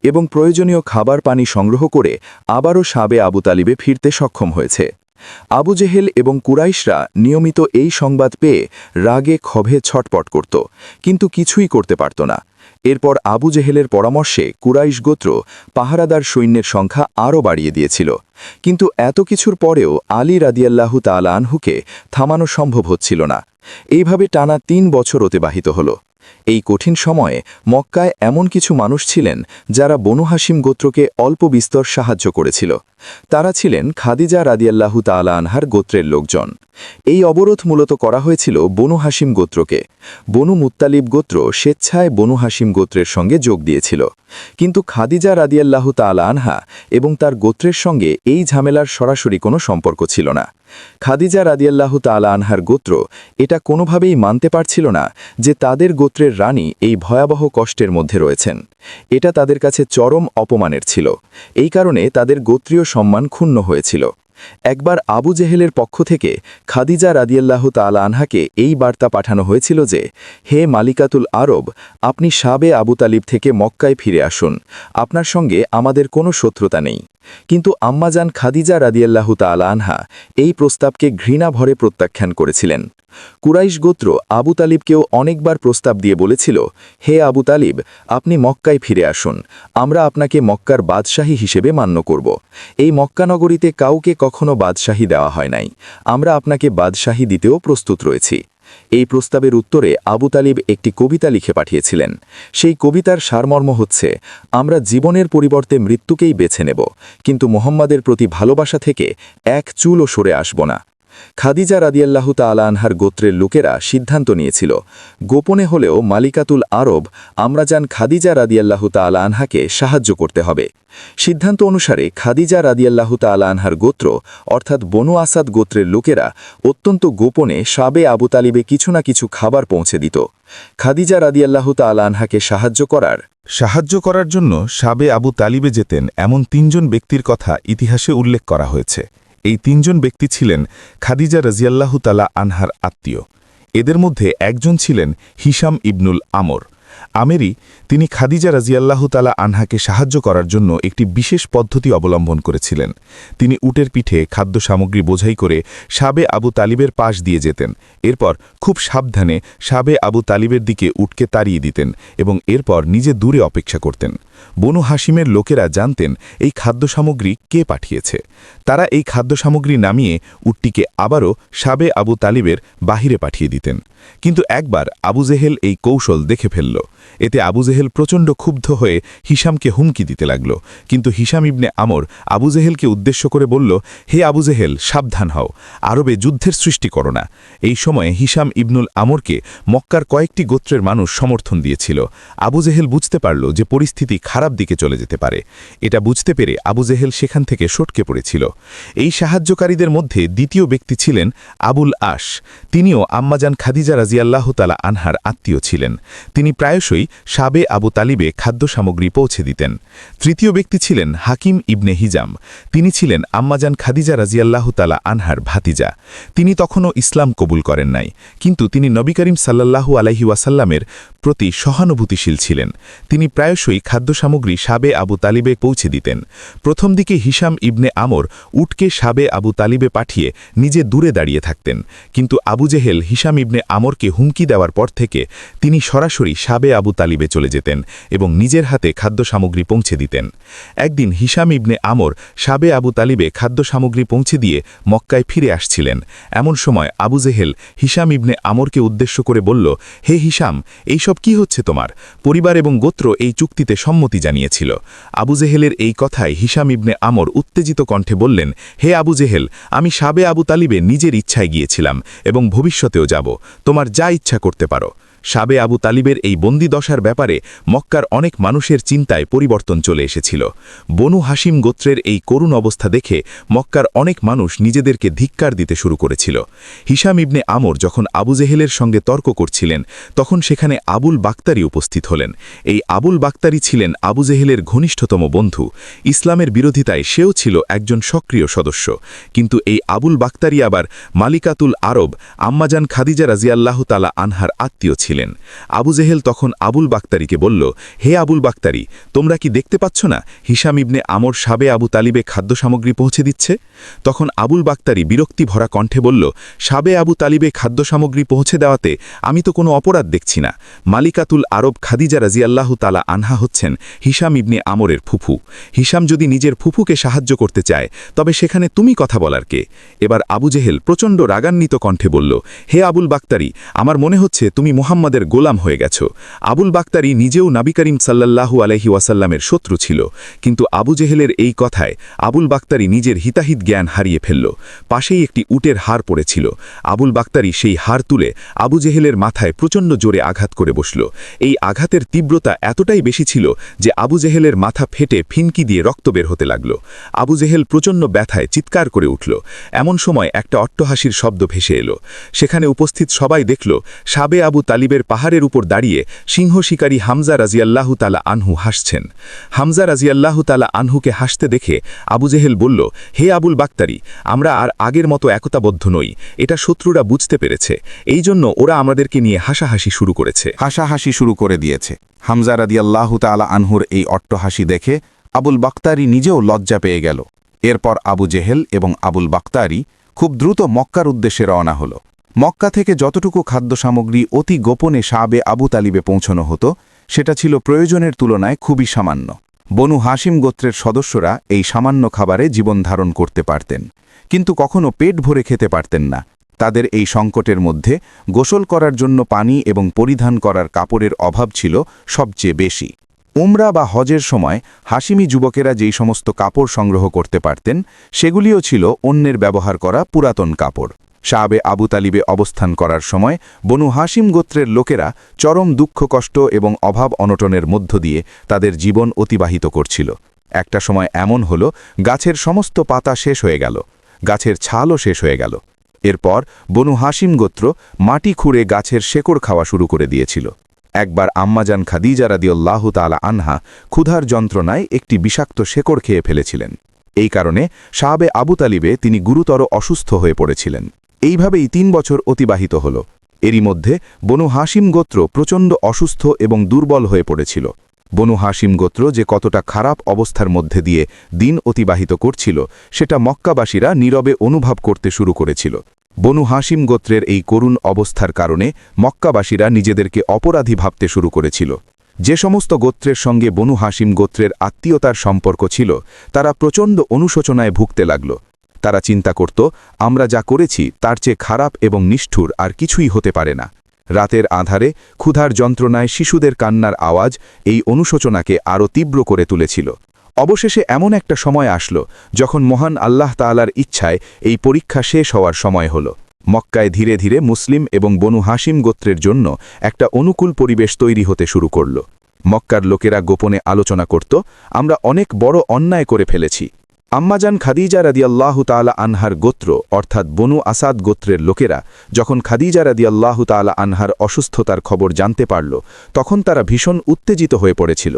এবং প্রয়োজনীয় খাবার পানি সংগ্রহ করে আবারও শাবে আবু তালিবে ফিরতে সক্ষম হয়েছে। আবু জেহেল এবং কুরাইশরা নিয়মিত এই সংবাদ পেয়ে রাগে ক্ষোভে ছটপট করত, কিন্তু কিছুই করতে পারত না। এরপর আবু জেহেলের পরামর্শে কুরাইশ গোত্র পাহারাদার সৈন্যের সংখ্যা আরও বাড়িয়ে দিয়েছিল। কিন্তু এত কিছুর পরেও আলী রাদিয়াল্লাহু তাআলা আনহুকে থামানো সম্ভব হচ্ছিল না। এইভাবে টানা 3 বছর অতিবাহিত হল। এই কঠিন সময়ে মক্কায় এমন কিছু মানুষ ছিলেন যারা বনু হাশিম গোত্রকে অল্প বিস্তর সাহায্য করেছিল। তারা ছিলেন খাদিজা রাদিয়াল্লাহু তাআলা আনহার গোত্রের লোকজন। এই অবরোধ মূলত করা হয়েছিল বনু হাশিম গোত্রকে। বনু মুত্তালিব গোত্র স্বেচ্ছায় বনু হাশিম গোত্রের সঙ্গে যোগ দিয়েছিল, কিন্তু খাদিজা রাদিয়াল্লাহু তাআলা আনহা এবং তার গোত্রের সঙ্গে এই ঝামেলার সরাসরি কোনো সম্পর্ক ছিল না। খাদিজা রাদিয়াল্লাহু তাআলা আনহার গোত্র এটা কোনোভাবেই মানতে পারছিল না যে তাদের গোত্রের রানী এই ভয়াবহ কষ্টের মধ্যে রয়েছেন। এটা তাদের কাছে চরম অপমানের ছিল। এই কারণে তাদের গোত্রীয় সম্মান ক্ষুণ্ণ হয়েছিল। একবার আবু জেহেলের পক্ষ থেকে খাদিজা রাদিয়াল্লাহু তাআলা আনহাকে এই বার্তা পাঠানো হয়েছিল যে, হে মালিকাতুল আরব, আপনি শাবে আবু তালিব থেকে মক্কায় ফিরে আসুন, আপনার সঙ্গে আমাদের কোনো শত্রুতা নেই। কিন্তু আম্মাজান খাদিজা রাদিয়াল্লাহু তাআলা আনহা এই প্রস্তাবকে ঘৃণা ভরে প্রত্যাখ্যান করেছিলেন। কুরাইশ গোত্র আবু তালিবকেও অনেকবার প্রস্তাব দিয়ে বলেছিল, হে আবু তালিব, আপনি মক্কায় ফিরে আসুন, আমরা আপনাকে মক্কার বাদশাহী হিসেবে মান্য করব। এই মক্কা নগরীতে কাউকে কখনো বাদশাহী দেওয়া হয় নাই, আমরা আপনাকে বাদশাহী দিতেও প্রস্তুত রয়েছি। এই প্রস্তাবের উত্তরে আবু তালিব একটি কবিতা লিখে পাঠিয়েছিলেন। সেই কবিতার সারমর্ম হচ্ছে, আমরা জীবনের পরিবর্তে মৃত্যুকেই বেছে নেব, কিন্তু মুহাম্মাদের প্রতি ভালোবাসা থেকে এক চুলও সরে আসব না। খাদিজা রাদিয়াল্লাহু তাআলা আনহার গোত্রের লোকেরা সিদ্ধান্ত নিয়েছিল, গোপনে হলেও মালিকাতুল আরব আমরাজান খাদিজা রাদিয়াল্লাহু তাআলা আনহাকে সাহায্য করতে হবে। সিদ্ধান্ত অনুসারে খাদিজা রাদিয়াল্লাহু তাআলা আনহার গোত্র অর্থাৎ বনু আসাদ গোত্রের লোকেরা অত্যন্ত গোপনে শাবে আবু তালিবে কিছু না কিছু খাবার পৌঁছে দিত। খাদিজা রাদিয়াল্লাহু তাআলা আনহাকে সাহায্য করার জন্য শাবে আবু তালিবে যেতেন এমন 3 জন ব্যক্তির কথা ইতিহাসে উল্লেখ করা হয়েছে। এই 3 জন ব্যক্তি ছিলেন খাদিজা রাদিয়াল্লাহু তাআলা আনহার আত্মীয়। এদের মধ্যে একজন ছিলেন হিশাম ইবনুল আমর, আমেরি তিনি খাদিজা রাজিয়াল্লাহু তাআলা আনহাকে সাহায্য করার জন্য একটি বিশেষ পদ্ধতি অবলম্বন করেছিলেন। তিনি উটের পিঠে খাদ্য সামগ্রী বোঝাই করে সাবে আবু তালিবের পাশ দিয়ে যেতেন। এরপর খুব সাবধানে সাবে আবু তালিবের দিকে উটকে তাড়িয়ে দিতেন এবং এরপর নিজে দূরে অপেক্ষা করতেন। বনু হাসিমের লোকেরা জানতেন এই খাদ্য সামগ্রী কে পাঠিয়েছে। তারা এই খাদ্য সামগ্রী নামিয়ে উটটিকে আবারও সাবে আবু তালিবের বাহিরে পাঠিয়ে দিতেন। কিন্তু একবার আবু জেহেল এই কৌশল দেখে ফেলল। এতে আবু জেহেল প্রচণ্ড ক্ষুব্ধ হয়ে হিশামকে হুমকি দিতে লাগল। কিন্তু হিশাম ইবনে আমর আবু জেহেলকে উদ্দেশ্য করে বলল, হে আবু জেহেল, সাবধান হও, আরবে যুদ্ধের সৃষ্টি করো না। এই সময়ে হিশাম ইবনুল আমরকে মক্কার কয়েকটি গোত্রের মানুষ সমর্থন দিয়েছিল। আবু জেহেল বুঝতে পারল যে পরিস্থিতি খারাপ দিকে চলে যেতে পারে। এটা বুঝতে পেরে আবু জেহেল সেখান থেকে সটকে পড়েছিল। এই সাহায্যকারীদের মধ্যে দ্বিতীয় ব্যক্তি ছিলেন আবুল আশ। তিনিও আম্মাজান খাদিজা রাজিয়াল্লাহু তাআলা আনহার আত্মীয় ছিলেন। তিনি প্রায়শই সাবে আবু তালিবে খাদ্য সামগ্রী পৌঁছে দিতেন। তৃতীয় ব্যক্তি ছিলেন হাকিম ইবনে হিজাম। তিনি ছিলেন আম্মাজান খাদিজা রাজিয়াল্লাহু তাআলা আনহার ভাতিজা। তিনি তখনও ইসলাম কবুল করেন নাই, কিন্তু তিনি নবী করিম সাল্লাল্লাহু আলাইহি ওয়াসাল্লামের প্রতি সহানুভূতিশীল ছিলেন। তিনি প্রায়শই খাদ্য সামগ্রী সাবে আবু তালিবে পৌঁছে দিতেন। প্রথম দিকে হিশাম ইবনে আমর উটকে সাবে আবু তালিবে পাঠিয়ে নিজে দূরে দাঁড়িয়ে থাকতেন, কিন্তু আবু জেহেল হিশাম ইবনে আমরকে হুমকি দেওয়ার পর থেকে তিনি সরাসরি সাবে আবু তালিবে চলে যেতেন এবং নিজের হাতে খাদ্য সামগ্রী পৌঁছে দিতেন। একদিন হিশাম ইবনে আমর সাবে আবু তালিবে খাদ্য সামগ্রী পৌঁছে দিয়ে মক্কায় ফিরে আসছিলেন। এমন সময় আবু জেহেল হিশাম ইবনে আমরকে উদ্দেশ্য করে বলল, হে হিশাম, এইসব কি হচ্ছে তোমার? পরিবার এবং গোত্র এই চুক্তিতে সম্মতি জানিয়েছিল। আবু জেহেলের এই কথায় হিশাম ইবনে আমর উত্তেজিত কণ্ঠে বললেন, হে আবু জেহেল, আমি সাবে আবু তালিবে নিজের ইচ্ছায় গিয়েছিলাম এবং ভবিষ্যতেও যাব। তোমার যা ইচ্ছা করতে পারো। সাবে আবু তালিবের এই বন্দিদশার ব্যাপারে মক্কার অনেক মানুষের চিন্তায় পরিবর্তন চলে এসেছিল। বনু হাসিম গোত্রের এই করুণ অবস্থা দেখে মক্কার অনেক মানুষ নিজেদেরকে ধিক্কার দিতে শুরু করেছিল। হিশাম ইবনে আমর যখন আবু জেহেলের সঙ্গে তর্ক করছিলেন, তখন সেখানে আবুল বাক্তারি উপস্থিত হলেন। এই আবুল বাক্তারি ছিলেন আবু জেহেলের ঘনিষ্ঠতম বন্ধু। ইসলামের বিরোধিতায় সেও ছিল একজন সক্রিয় সদস্য। কিন্তু এই আবুল বাক্তারি আবার মালিকাতুল আরব আম্মাজান খাদিজা রাজিয়াল্লাহু তাআলা আনহার আত্মীয় ছিলেন। আবু জেহেল তখন আবুল বাক্তারিকে বলল, হে আবুল বাক্তারি, তোমরা কি দেখতে পাচ্ছ না হিশাম ইবনে আমর সাবে আবু তালিবে খাদ্য সামগ্রী পৌঁছে দিচ্ছে? তখন আবুল বাক্তারি বিরক্তি ভরা কণ্ঠে বলল, সাবে আবু তালিবে খাদ্য সামগ্রী পৌঁছে দেওয়াতে আমি তো কোনো অপরাধ দেখছি না। মালিকাতুল আরব খাদিজা রাজিয়াল্লাহু তাআলা আনহা হচ্ছেন হিশাম ইবনে আমরের ফুফু। হিশাম যদি নিজের ফুফুকে সাহায্য করতে চায়, তবে সেখানে তুমি কথা বলার কে? এবার আবু জেহেল প্রচণ্ড রাগান্বিত কণ্ঠে বলল, হে আবুল বাক্তারি, আমার মনে হচ্ছে তুমি মুহাম্মাদের গোলাম হয়ে গেছ। আবুল বাক্তারি নিজেও নবী করিম সাল্লাল্লাহু আলাইহি ওয়াসাল্লামের শত্রু ছিল, কিন্তু আবু জেহেলের এই কথায় আবুল বাক্তারি নিজের হিতাহিত জ্ঞান হারিয়ে ফেলল। পাশেই একটি উটের হাড় পড়েছিল। আবুল বাক্তারি সেই হাড় তুলে আবু জেহেলের মাথায় প্রচণ্ড জোরে আঘাত করে বসল। এই আঘাতের তীব্রতা এতটাই বেশি ছিল যে আবু জেহেলের মাথা ফেটে ফিনকি দিয়ে রক্ত বের হতে লাগল। আবু জেহেল প্রচণ্ড ব্যথায় চিৎকার করে উঠল। এমন সময় একটা অট্টহাসির শব্দ ভেসে এলো। সেখানে উপস্থিত সবাই দেখল সাবে আবু তালিবের পাহাড়ের উপর দাঁড়িয়ে সিংহ শিকারী হামজা রাজিয়াল্লাহু তাআলা আনহু হাসছেন। হামজা রাজিয়াল্লাহু তাআলা আনহুকে হাসতে দেখে আবু জেহেল বলল, হে আবুল বাক্তারি, আমরা আর আগের মতো একতাবদ্ধ নই। এটা শত্রুরা বুঝতে পেরেছে, এই জন্য ওরা আমাদেরকে নিয়ে হাসাহাসি শুরু করেছে। হাসাহাসি শুরু করে দিয়েছে। হামজা রাদিয়াল্লাহু তাআলা আনহুর এই অট্টহাসি দেখে আবুল বাক্তারি নিজেও লজ্জা পেয়ে গেল। এরপর আবু জেহেল এবং আবুল বাক্তারি খুব দ্রুত মক্কার উদ্দেশ্যে রওনা হল। মক্কা থেকে যতটুকু খাদ্য সামগ্রী অতি গোপনে সাবে আবু তালিবে পৌঁছানো হতো, সেটা ছিল প্রয়োজনের তুলনায় খুবই সামান্য। বনু হাসিম গোত্রের সদস্যরা এই সামান্য খাবারে জীবন ধারণ করতে পারতেন, কিন্তু কখনো পেট ভরে খেতে পারতেন না। তাদের এই সংকটের মধ্যে গোসল করার জন্য পানি এবং পরিধান করার কাপড়ের অভাব ছিল সবচেয়ে বেশি। উমরা বা হজের সময় হাসিমি যুবকেরা যেই সমস্ত কাপড় সংগ্রহ করতে পারতেন, সেগুলিও ছিল অন্যের ব্যবহার করা পুরাতন কাপড়। সাবে আবু তালিবে অবস্থান করার সময় বনু হাসিম গোত্রের লোকেরা চরম দুঃখ কষ্ট এবং অভাব অনটনের মধ্য দিয়ে তাদের জীবন অতিবাহিত করছিল। একটা সময় এমন হল, গাছের সমস্ত পাতা শেষ হয়ে গেল, গাছের ছালও শেষ হয়ে গেল। এরপর বনু হাসিম গোত্র মাটি খুঁড়ে গাছের শেকড় খাওয়া শুরু করে দিয়েছিল। একবার আম্মাজান খাদিজা রাদিয়াল্লাহু তাআলা আনহা ক্ষুধার যন্ত্রণায় একটি বিষাক্ত শেকড় খেয়ে ফেলেছিলেন। এই কারণে সাবে আবু তালিবে তিনি গুরুতর অসুস্থ হয়ে পড়েছিলেন। এইভাবেই 3 বছর অতিবাহিত হল। এরই মধ্যে বনু হাশিম গোত্র প্রচণ্ড অসুস্থ এবং দুর্বল হয়ে পড়েছিল। বনু হাশিম গোত্র যে কতটা খারাপ অবস্থার মধ্যে দিয়ে দিন অতিবাহিত করছিল সেটা মক্কাবাসীরা নীরবে অনুভব করতে শুরু করেছিল। বনু হাশিম গোত্রের এই করুণ অবস্থার কারণে মক্কাবাসীরা নিজেদেরকে অপরাধী ভাবতে শুরু করেছিল। যে সমস্ত গোত্রের সঙ্গে বনু হাশিম গোত্রের আত্মীয়তার সম্পর্ক ছিল তারা প্রচণ্ড অনুশোচনায় ভুগতে লাগল। তারা চিন্তা করত, আমরা যা করেছি তার চেয়ে খারাপ এবং নিষ্ঠুর আর কিছুই হতে পারে না। রাতের আঁধারে ক্ষুধার যন্ত্রণায় শিশুদের কান্নার আওয়াজ এই অনুশোচনাকে আরও তীব্র করে তুলেছিল। অবশেষে এমন একটা সময় আসলো যখন মহান আল্লাহ তাআলার ইচ্ছায় এই পরীক্ষা শেষ হওয়ার সময় হল। মক্কায় ধীরে ধীরে মুসলিম এবং বনু হাশিম গোত্রের জন্য একটা অনুকূল পরিবেশ তৈরি হতে শুরু করল। মক্কার লোকেরা গোপনে আলোচনা করত, আমরা অনেক বড় অন্যায় করে ফেলেছি। আম্মাজান খাদিজা রাদিয়াল্লাহু তাআলা আনহার গোত্র অর্থাৎ বনু আসাদ গোত্রের লোকেরা যখন খাদিজা রাদিয়াল্লাহু তাআলা আনহার অসুস্থতার খবর জানতে পারল তখন তারা ভীষণ উত্তেজিত হয়ে পড়েছিল।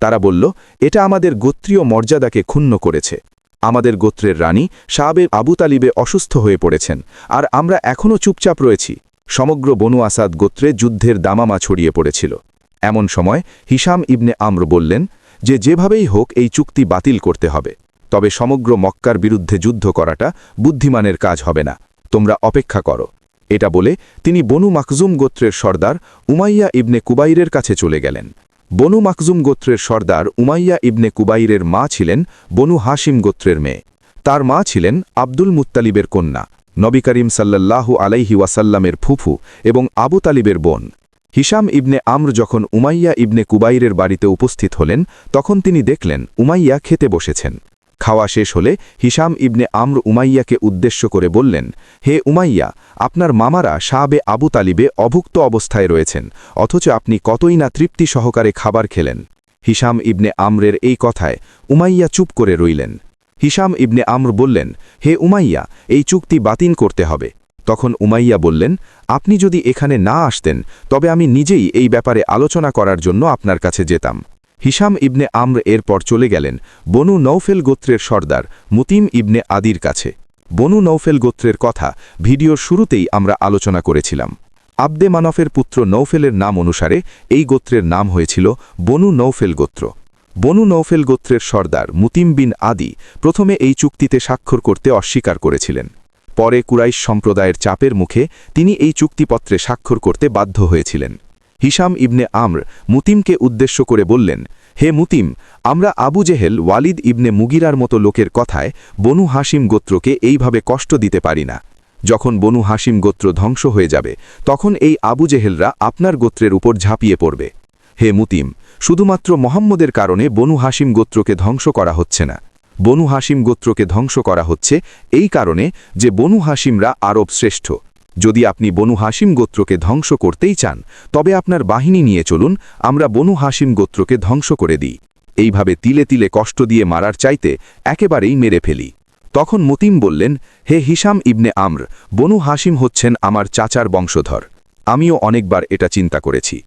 তারা বলল, এটা আমাদের গোত্রীয় মর্যাদাকে ক্ষুণ্ণ করেছে। আমাদের গোত্রের রানী সাবে আবু তালিবে অসুস্থ হয়ে পড়েছেন আর আমরা এখনও চুপচাপ রয়েছি। সমগ্র বনু আসাদ গোত্রে যুদ্ধের দামামা ছড়িয়ে পড়েছিল। এমন সময় হিশাম ইবনে আমর বললেন যে যেভাবেই হোক এই চুক্তি বাতিল করতে হবে, তবে সমগ্র মক্কার বিরুদ্ধে যুদ্ধ করাটা বুদ্ধিমানের কাজ হবে না, তোমরা অপেক্ষা করো। এটা বলে তিনি বনু মাকজুম গোত্রের সর্দার উমাইয়া ইবনে কুবাইরের কাছে চলে গেলেন। বনু মাকজুম গোত্রের সর্দার উমাইয়া ইবনে কুবাইরের মা ছিলেন বনু হাশিম গোত্রের মেয়ে। তার মা ছিলেন আব্দুল মুত্তালিবের কন্যা, নবী করিম সাল্লাল্লাহু আলাইহি ওয়াসাল্লামের ফুফু এবং আবু তালিবের বোন। হিশাম ইবনে আমর যখন উমাইয়া ইবনে কুবাইরের বাড়িতে উপস্থিত হলেন তখন তিনি দেখলেন উমাইয়া খেতে বসেছেন। খাওয়া শেষ হলে হিশাম ইবনে আমর উমাইয়াকে উদ্দেশ্য করে বললেন, হে উমাইয়া, আপনার মামারা সাবে আবু তালিবে অভুক্ত অবস্থায় রয়েছেন, অথচ আপনি কতই না তৃপ্তি সহকারে খাবার খেলেন। হিশাম ইবনে আমরের এই কথায় উমাইয়া চুপ করে রইলেন। হিশাম ইবনে আমর বললেন, হে উমাইয়া, এই চুক্তি বাতিল করতে হবে। তখন উমাইয়া বললেন, আপনি যদি এখানে না আসতেন তবে আমি নিজেই এই ব্যাপারে আলোচনা করার জন্য আপনার কাছে যেতাম। হিশাম ইবনে আমর এরপর চলে গেলেন বনু নৌফেল গোত্রের সর্দার মুতিম ইবনে আদির কাছে। বনু নৌফেল গোত্রের কথা ভিডিওর শুরুতেই আমরা আলোচনা করেছিলাম। আব্দে মানফের পুত্র নৌফেলের নাম অনুসারে এই গোত্রের নাম হয়েছিল বনু নৌফেল গোত্র। বনু নৌফেল গোত্রের সর্দার মুতিম বিন আদি প্রথমে এই চুক্তিতে স্বাক্ষর করতে অস্বীকার করেছিলেন। পরে কুরাইশ সম্প্রদায়ের চাপের মুখে তিনি এই চুক্তিপত্রে স্বাক্ষর করতে বাধ্য হয়েছিলেন। হিশাম ইবনে আমর মুতিমকে উদ্দেশ্য করে বললেন, হে মুতিম, আমরা আবু জেহেল ওয়ালিদ ইবনে মুগিরার মতো লোকের কথায় বনু হাশিম গোত্রকে এইভাবে কষ্ট দিতে পারি না। যখন বনু হাশিম গোত্র ধ্বংস হয়ে যাবে তখন এই আবু জেহেলরা আপনার গোত্রের উপর ঝাঁপিয়ে পড়বে। হে মুতিম, শুধুমাত্র মোহাম্মদের কারণে বনু হাশিম গোত্রকে ধ্বংস করা হচ্ছে না। বনু হাশিম গোত্রকে ধ্বংস করা হচ্ছে এই কারণে যে বনু হাশিমরা আরব শ্রেষ্ঠ। যদি আপনি বনু হাশিম গোত্রকে ধ্বংস করতেই চান তবে আপনার বাহিনী নিয়ে চলুন, আমরা বনু হাশিম গোত্রকে ধ্বংস করে দিই। এইভাবে তিলে তিলে কষ্ট দিয়ে মারার চাইতে একেবারেই মেরে ফেলি। তখন মুতিম বললেন, হে হিশাম ইবনে আমর, বনু হাশিম হচ্ছেন আমার চাচার বংশধর। আমিও অনেকবার এটা চিন্তা করেছি।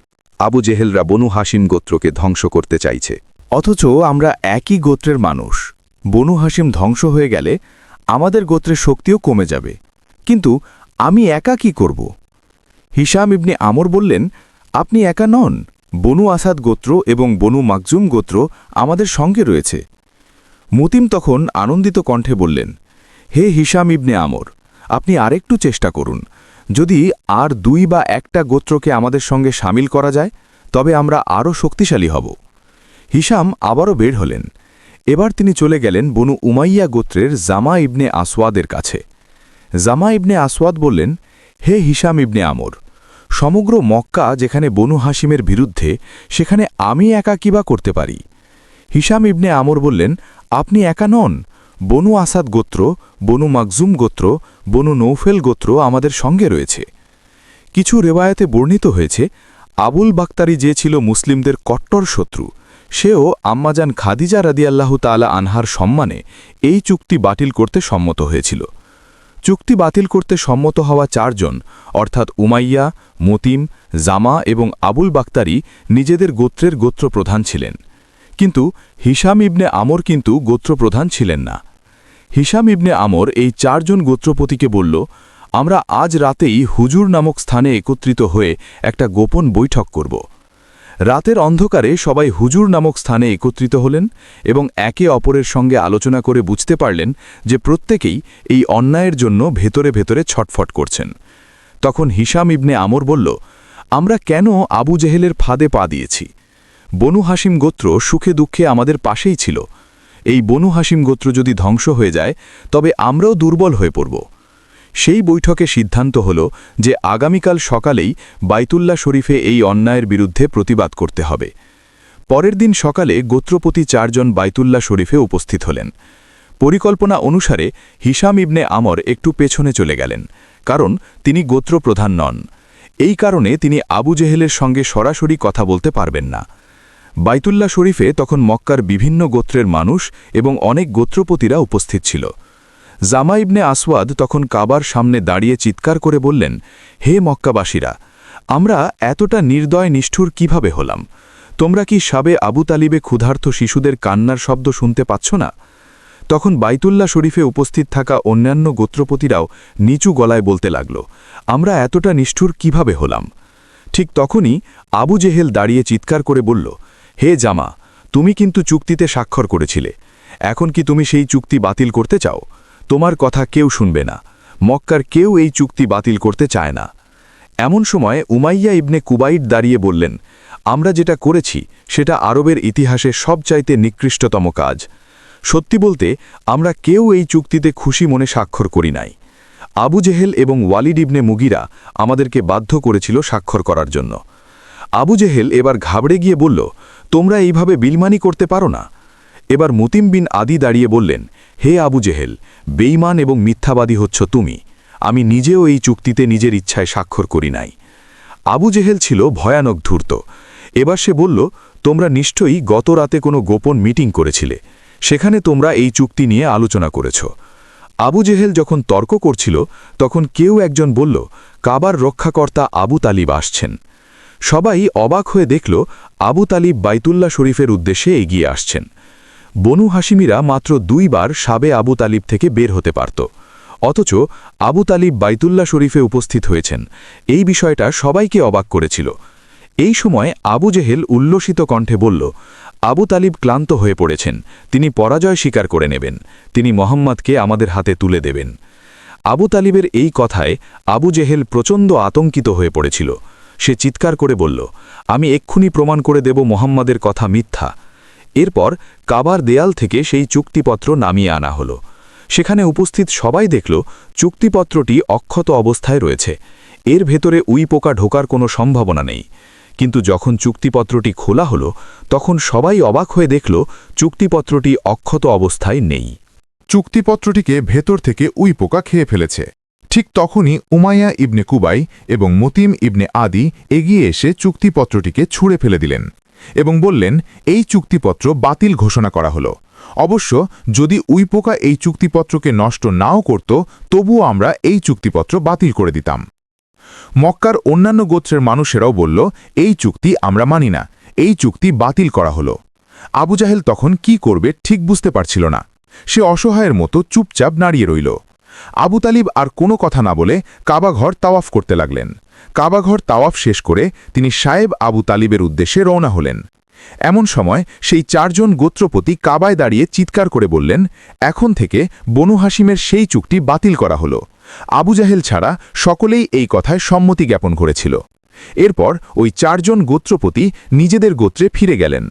আবু জেহেলরা বনু হাশিম গোত্রকে ধ্বংস করতে চাইছে, অথচ আমরা একই গোত্রের মানুষ। বনু হাশিম ধ্বংস হয়ে গেলে আমাদের গোত্রের শক্তিও কমে যাবে, কিন্তু আমি একা কি করব? হিশাম ইবনে আমর বললেন, আপনি একা নন, বনু আসাদ গোত্র এবং বনু মাকজুম গোত্র আমাদের সঙ্গে রয়েছে। মুতিম তখন আনন্দিত কণ্ঠে বললেন, হে হিশাম ইবনে আমর, আপনি আরেকটু চেষ্টা করুন। যদি আর 2 বা 1টা গোত্রকে আমাদের সঙ্গে সামিল করা যায় তবে আমরা আরও শক্তিশালী হব। হিশাম আবারও বের হলেন। এবার তিনি চলে গেলেন বনু উমাইয়া গোত্রের জামা ইবনে আসওয়াদের কাছে। জামা ইবনে আসওয়াদ বললেন, হে হিশাম ইবনে আমর, সমগ্র মক্কা যেখানে বনু হাশিমের বিরুদ্ধে, সেখানে আমি একা কিবা করতে পারি? হিশাম ইবনে আমর বললেন, আপনি একা নন, বনু আসাদ গোত্র, বনু মাকজুম গোত্র, বনু নৌফেল গোত্র আমাদের সঙ্গে রয়েছে। কিছু রেওয়ায়তে বর্ণিত হয়েছে আবুল বাক্তারি যে ছিল মুসলিমদের কট্টর শত্রু, সেও আম্মাজান খাদিজা রাদিয়াল্লাহু তাআলা আনহার সম্মানে এই চুক্তি বাতিল করতে সম্মত হয়েছিল। চুক্তি বাতিল করতে সম্মত হওয়া 4 জন অর্থাৎ উমাইয়া, মুতিম, জামা এবং আবুল বাক্তারি নিজেদের গোত্রের গোত্রপ্রধান ছিলেন, কিন্তু হিশাম ইবনে আমর কিন্তু গোত্রপ্রধান ছিলেন না। হিশাম ইবনে আমর এই 4 জন গোত্রপতিকে বলল, আমরা আজ রাতেই হুজুর নামক স্থানে একত্রিত হয়ে একটা গোপন বৈঠক করব। রাতের অন্ধকারে সবাই হুজুর নামক স্থানে একত্রিত হলেন এবং একে অপরের সঙ্গে আলোচনা করে বুঝতে পারলেন যে প্রত্যেকেই এই অন্যায়ের জন্য ভেতরে ভেতরে ছটফট করছেন। তখন হিশাম ইবনে আমর বলল, আমরা কেন আবু জেহেলের ফাঁদে পা দিয়েছি? বনু হাসিম গোত্র সুখে দুঃখে আমাদের পাশেই ছিল। এই বনু হাসিম গোত্র যদি ধ্বংস হয়ে যায় তবে আমরাও দুর্বল হয়ে পড়ব। সেই বৈঠকে সিদ্ধান্ত হল যে আগামীকাল সকালেই বাইতুল্লাহ শরীফে এই অন্যায়ের বিরুদ্ধে প্রতিবাদ করতে হবে। পরের দিন সকালে গোত্রপতি 4 জন বাইতুল্লাহ শরীফে উপস্থিত হলেন। পরিকল্পনা অনুসারে হিশাম ইবনে আমর একটু পেছনে চলে গেলেন, কারণ তিনি গোত্রপ্রধান নন। এই কারণে তিনি আবু জেহেলের সঙ্গে সরাসরি কথা বলতে পারবেন না। বাইতুল্লাহ শরীফে তখন মক্কার বিভিন্ন গোত্রের মানুষ এবং অনেক গোত্রপতিরা উপস্থিত ছিল। জামা ইবনে আসওয়াদ তখন কাবার সামনে দাঁড়িয়ে চিৎকার করে বললেন, হে মক্কাবাসীরা, আমরা এতটা নির্দয় নিষ্ঠুর কিভাবে হলাম? তোমরা কি শাবে আবু তালিবে ক্ষুধার্ত শিশুদের কান্নার শব্দ শুনতে পাচ্ছ না? তখন বাইতুল্লাহ শরীফে উপস্থিত থাকা অন্যান্য গোত্রপতিরাও নিচু গলায় বলতে লাগল, আমরা এতটা নিষ্ঠুর কিভাবে হলাম? ঠিক তখনই আবু জেহেল দাঁড়িয়ে চিৎকার করে বলল, হে জামা, তুমি কিন্তু চুক্তিতে স্বাক্ষর করেছিলে। এখন কি তুমি সেই চুক্তি বাতিল করতে চাও? তোমার কথা কেউ শুনবে না। মক্কার কেউ এই চুক্তি বাতিল করতে চায় না। এমন সময় উমাইয়া ইবনে কুবাইট দাঁড়িয়ে বললেন, আমরা যেটা করেছি সেটা আরবের ইতিহাসে সবচাইতে নিকৃষ্টতম কাজ। সত্যি বলতে আমরা কেউ এই চুক্তিতে খুশি মনে স্বাক্ষর করি নাই। আবু জেহেল এবং ওয়ালিদ ইবনে মুগিরা আমাদেরকে বাধ্য করেছিল স্বাক্ষর করার জন্য। আবু জেহেল এবার ঘাবড়ে গিয়ে বলল, তোমরা এইভাবে বিলমানি করতে পারো না। এবার মুতিম বিন আদি দাঁড়িয়ে বললেন, হে আবু জেহেল, বেঈমান এবং মিথ্যাবাদী হচ্ছ তুমি। আমি নিজেও এই চুক্তিতে নিজের ইচ্ছায় স্বাক্ষর করি নাই। আবু জেহেল ছিল ভয়ানক ধূর্ত। এবার সে বলল, তোমরা নিশ্চয়ই গত রাতে কোনো গোপন মিটিং করেছিলে, সেখানে তোমরা এই চুক্তি নিয়ে আলোচনা করেছ। আবু জেহেল যখন তর্ক করছিল তখন কেউ একজন বলল, কাবার রক্ষাকর্তা আবু তালিব আসছেন। সবাই অবাক হয়ে দেখল আবু তালিব বাইতুল্লাহ শরীফের উদ্দেশ্যে এগিয়ে আসছেন। বনু হাসিমিরা মাত্র 2 বার শাবে আবু তালিব থেকে বের হতে পারত, অথচ আবু তালিব বাইতুল্লাহ শরীফে উপস্থিত হয়েছেন। এই বিষয়টা সবাইকে অবাক করেছিল। এই সময় আবু জেহেল উল্লসিত কণ্ঠে বলল, আবু তালিব ক্লান্ত হয়ে পড়েছেন, তিনি পরাজয় স্বীকার করে নেবেন, তিনি মোহাম্মদকে আমাদের হাতে তুলে দেবেন। আবু তালিবের এই কথায় আবু জেহেল প্রচণ্ড আতঙ্কিত হয়ে পড়েছিল। সে চিৎকার করে বলল, আমি এক্ষুনি প্রমাণ করে দেব মোহাম্মদের কথা মিথ্যা। এরপর কাবার দেয়াল থেকে সেই চুক্তিপত্র নামিয়ে আনা হলো। সেখানে উপস্থিত সবাই দেখল চুক্তিপত্রটি অক্ষত অবস্থায় রয়েছে। এর ভেতরে উইপোকা ঢোকার কোনো সম্ভাবনা নেই। কিন্তু যখন চুক্তিপত্রটি খোলা হলো তখন সবাই অবাক হয়ে দেখল চুক্তিপত্রটি অক্ষত অবস্থায় নেই। চুক্তিপত্রটিকে ভেতর থেকে উইপোকা খেয়ে ফেলেছে। ঠিক তখনই উমাইয়া ইবনে কুবাই এবং মতিম ইবনে আদি এগিয়ে এসে চুক্তিপত্রটিকে ছুঁড়ে ফেলে দিলেন এবং বললেন, এই চুক্তিপত্র বাতিল ঘোষণা করা হলো। অবশ্য যদি উইপোকা এই চুক্তিপত্রকে নষ্ট নাও করত তবুও আমরা এই চুক্তিপত্র বাতিল করে দিতাম। মক্কার অন্যান্য গোত্রের মানুষেরাও বলল, এই চুক্তি আমরা মানি না, এই চুক্তি বাতিল করা হলো। আবু জাহেল তখন কি করবে ঠিক বুঝতে পারছিল না। সে অসহায়ের মতো চুপচাপ দাঁড়িয়ে রইল। আবু তালিব আর কোনো কথা না বলে কাবাঘর তাওয়াফ করতে লাগলেন। কাবাঘর তাওয়াফ শেষ করে তিনি সায়েব আবু তালিবের উদ্দেশ্যে রওনা হলেন। এমন সময় সেই 4 জন গোত্রপতি কাবায় দাঁড়িয়ে চিৎকার করে বললেন, এখন থেকে বনু হাসিমের সেই চুক্তি বাতিল করা হলো। আবু জাহেল ছাড়া সকলেই এই কথায় সম্মতি জ্ঞাপন করেছিল। এরপর ওই 4 জন গোত্রপতি নিজেদের গোত্রে ফিরে গেলেন।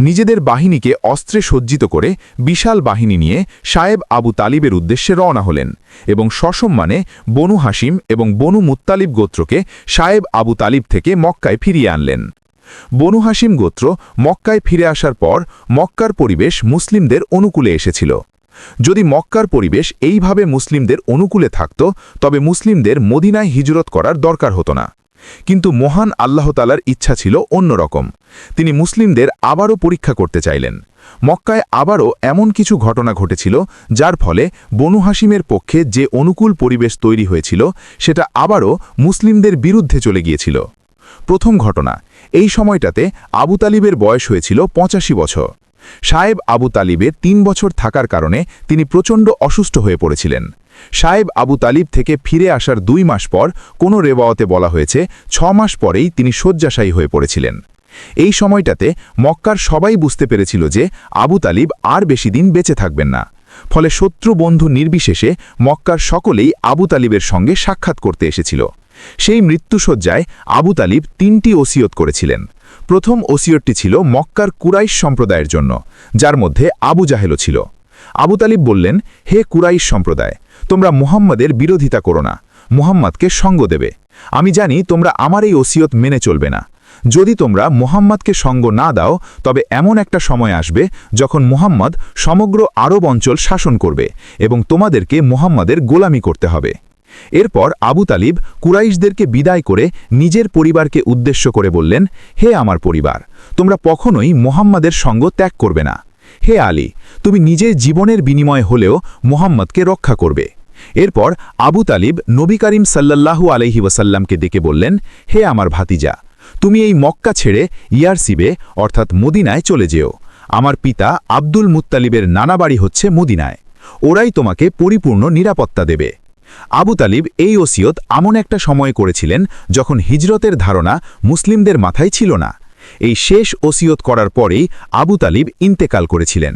নিজেদের বাহিনীকে অস্ত্রে সজ্জিত করে বিশাল বাহিনী নিয়ে সায়েব আবু তালিবের উদ্দেশ্যে রওনা হলেন এবং সসম্মানে বনু হাসিম এবং বনু মুত্তালিব গোত্রকে সায়েব আবু তালিব থেকে মক্কায় ফিরিয়ে আনলেন। বনু হাসিম গোত্র মক্কায় ফিরে আসার পর মক্কার পরিবেশ মুসলিমদের অনুকূলে এসেছিল। যদি মক্কার পরিবেশ এইভাবে মুসলিমদের অনুকূলে থাকত তবে মুসলিমদের মদিনায় হিজরত করার দরকার হতো না। কিন্তু মহান আল্লাহ তাআলার ইচ্ছা ছিল অন্যরকম। তিনি মুসলিমদের আবারও পরীক্ষা করতে চাইলেন। মক্কায় আবারও এমন কিছু ঘটনা ঘটেছিল যার ফলে বনু হাসিমের পক্ষে যে অনুকূল পরিবেশ তৈরি হয়েছিল সেটা আবারও মুসলিমদের বিরুদ্ধে চলে গিয়েছিল। প্রথম ঘটনা, এই সময়টাতে আবু তালিবের বয়স হয়েছিল 85 বছর। সাহেব আবু তালিবের ৩ বছর থাকার কারণে তিনি প্রচণ্ড অসুস্থ হয়ে পড়েছিলেন। সাহেব আবু তালিব থেকে ফিরে আসার ২ মাস পর কোনো রেওয়ায়তে বলা হয়েছে ৬ মাস পরেই তিনি শয্যাশায়ী হয়ে পড়েছিলেন। এই সময়টাতে মক্কার সবাই বুঝতে পেরেছিল যে আবু তালিব আর বেশি দিন বেঁচে থাকবেন না। ফলে শত্রু বন্ধু নির্বিশেষে মক্কার সকলেই আবু তালিবের সঙ্গে সাক্ষাৎ করতে এসেছিল। সেই মৃত্যুশয্যায় আবু তালিব ৩টি ওসিয়ত করেছিলেন। প্রথম ওসিয়তটি ছিল মক্কার কুরাইশ সম্প্রদায়ের জন্য, যার মধ্যে আবু জাহেলও ছিল। আবু তালিব বললেন, হে কুরাইশ সম্প্রদায়, তোমরা মুহাম্মাদের বিরোধিতা করো না, মুহাম্মাদকে সঙ্গ দেবে। আমি জানি তোমরা আমার এই ওসিয়ত মেনে চলবে না। যদি তোমরা মুহাম্মাদকে সঙ্গ না দাও তবে এমন একটা সময় আসবে যখন মুহাম্মাদ সমগ্র আরব অঞ্চল শাসন করবে এবং তোমাদেরকে মুহাম্মাদের গোলামি করতে হবে। এরপর আবু তালিব কুরাইশদেরকে বিদায় করে নিজের পরিবারকে উদ্দেশ্য করে বললেন, হে আমার পরিবার, তোমরা কখনোই মুহাম্মাদের সঙ্গ ত্যাগ করবে না। হে আলী, তুমি নিজের জীবনের বিনিময় হলেও মুহাম্মাদকে রক্ষা করবে। এরপর আবু তালিব নবী করিম সাল্লাল্লাহু আলাইহি ওয়াসাল্লামকে ডেকে বললেন, হে আমার ভাতিজা, তুমি এই মক্কা ছেড়ে ইয়ারসিবে অর্থাৎ মদিনায় চলে যেও। আমার পিতা আব্দুল মুত্তালিবের নানা বাড়ি হচ্ছে মদিনায়, ওরাই তোমাকে পরিপূর্ণ নিরাপত্তা দেবে। আবু তালিব এই ওসিয়ত এমন একটা সময় করেছিলেন যখন হিজরতের ধারণা মুসলিমদের মাথায় ছিল না। এই শেষ ওসিয়ত করার পরেই আবু তালিব ইন্তেকাল করেছিলেন।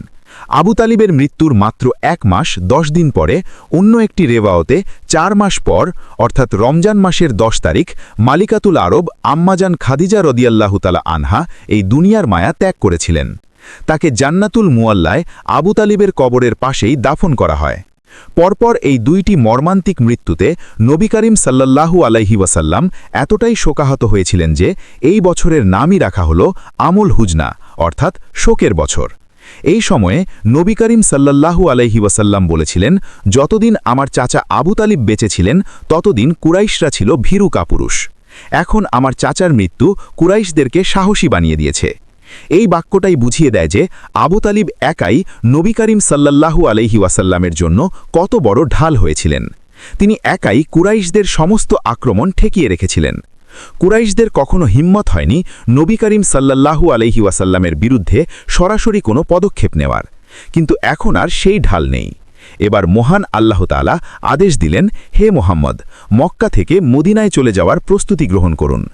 আবু তালিবের মৃত্যুর মাত্র ১ মাস ১০ দিন পরে অন্য একটি রেওয়ায়তে ৪ মাস পর অর্থাৎ রমজান মাসের ১০ তারিখ মালিকাতুল আরব আম্মাজান খাদিজা রদিয়াল্লাহু তাআলা আনহা এই দুনিয়ার মায়া ত্যাগ করেছিলেন। তাকে জান্নাতুল মুআল্লায় আবু তালিবের কবরের পাশেই দাফন করা হয়। পরপর এই ২টি মর্মান্তিক মৃত্যুতে নবী করিম সাল্লাল্লাহু আলাইহি ওয়াসাল্লাম এতটাই শোকাহত হয়েছিলেন যে এই বছরের নামই রাখা হল আমুল হুজনা অর্থাৎ শোকের বছর। এই সময়ে নবী করিম সাল্লাল্লাহু আলাইহি ওয়াসাল্লাম বলেছিলেন, যতদিন আমার চাচা আবু তালিব বেঁচে ছিলেন ততদিন কুরাইশরা ছিল ভীরু কাপুরুষ। এখন আমার চাচার মৃত্যু কুরাইশদেরকে সাহসী বানিয়ে দিয়েছে। এই বাক্যটাই বুঝিয়ে দেয় যে আবু তালিব একাই নবী করিম সাল্লাল্লাহু আলাইহি ওয়াসাল্লামের জন্য কত বড় ঢাল হয়েছিলেন। তিনি একাই কুরাইশদের সমস্ত আক্রমণ ঠেকিয়ে রেখেছিলেন। কুরাইশদের কখনো হিম্মত হয়নি নবী করিম সাল্লাল্লাহু আলাইহি ওয়াসাল্লামের বিরুদ্ধে সরাসরি কোনো পদক্ষেপ নেওয়ার, কিন্তু এখন আর সেই ঢাল নেই। এবার মহান আল্লাহ তাআলা আদেশ দিলেন, হে মুহাম্মদ, মক্কা থেকে মদিনায় চলে যাওয়ার প্রস্তুতি গ্রহণ করুন।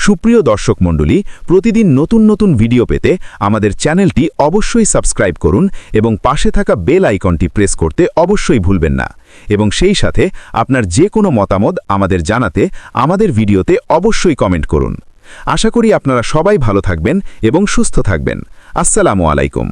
সুপ্রিয় দর্শক মণ্ডলী, প্রতিদিন নতুন নতুন ভিডিও পেতে আমাদের চ্যানেলটি অবশ্যই সাবস্ক্রাইব করুন এবং পাশে থাকা বেল আইকনটি প্রেস করতে অবশ্যই ভুলবেন না। এবং সেই সাথে আপনার যে কোনো মতামত আমাদের জানাতে আমাদের ভিডিওতে অবশ্যই কমেন্ট করুন। আশা করি আপনারা সবাই ভালো থাকবেন এবং সুস্থ থাকবেন। আসসালামু আলাইকুম।